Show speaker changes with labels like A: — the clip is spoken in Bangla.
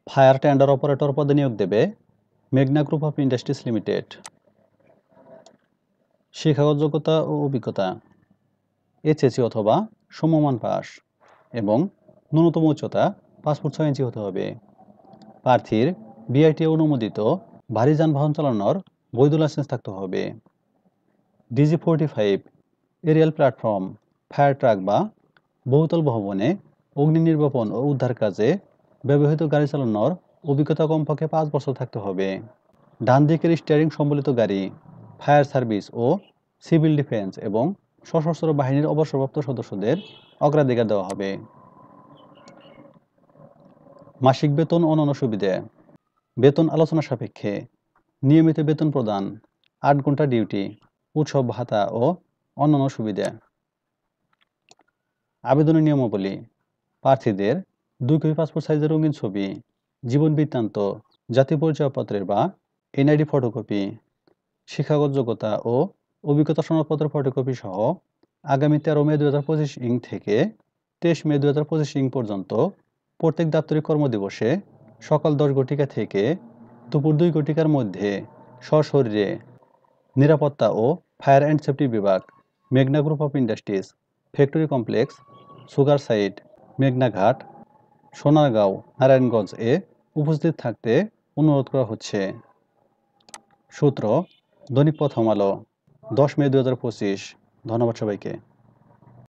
A: ফায়ার টেন্ডার অপারেটর পদে নিয়োগ দেবে মেঘনা গ্রুপ অফ ইন্ডাস্ট্রিজ লিমিটেড। শিক্ষাগত যোগ্যতা ও অভিজ্ঞতা এইচএসসি অথবা সমমান পাস এবং ন্যূনতম উচ্চতা 5 ফুট 6 ইঞ্চি হতে হবে। প্রার্থীর বিআইটিএ অনুমোদিত ভারী যানবাহন চালানোর বৈধ লাইসেন্স থাকতে হবে। DG-45 Arial platform, fire truck বা বহুতল ভবনে অগ্নি নির্বাপন ও উদ্ধার কাজে ব্যবহৃত গাড়ি চালানোর অভিজ্ঞতা কমপক্ষে 5 বছর থাকতে হবে। ডান দিকের স্টিয়ারিং সম্বলিত গাড়ি, ফায়ার সার্ভিস ও সিভিল ডিফেন্স এবং সশস্ত্র বাহিনীর অবসরপ্রাপ্ত সদস্যদের অগ্রাধিকার দেওয়া হবে। মাসিক বেতন ও অন্যান্য সুবিধা। বেতন আলোচনা সাপেক্ষে, নিয়মিত বেতন প্রদান, 8 ঘন্টা ডিউটি, উৎসব ভাতা ও অন্যান্য সুবিধা। আবেদনের নিয়মাবলী: প্রার্থীদের 2 কপি পাসপোর্ট সাইজের রঙিন ছবি, জীবন বৃত্তান্ত, জাতীয় পরিচয়পত্রের বা এনআইডি ফটোকপি, শিক্ষাগত যোগ্যতা ও অভিজ্ঞতা সনদপত্রের ফটোকপি সহ আগামী 13 মে 2025 ইং থেকে 23 মে 2025 ইং পর্যন্ত প্রত্যেক দাপ্তরিক কর্মদিবসে সকাল 10 ঘটিকা থেকে দুপুর 2 ঘটিকার মধ্যে সশরীরে নিরাপত্তা ও ফায়ার অ্যান্ড সেফটি বিভাগ, মেঘনা group of industries, factory complex, sugar site, মেঘনাঘাট, Sonargaon, Narayanganj এ উপস্থিত থাকতে অনুরোধ করা হচ্ছে। সূত্র: দৈনিক প্রথম আলো, 10 মে 2025। ধন্যবাদ সবাইকে।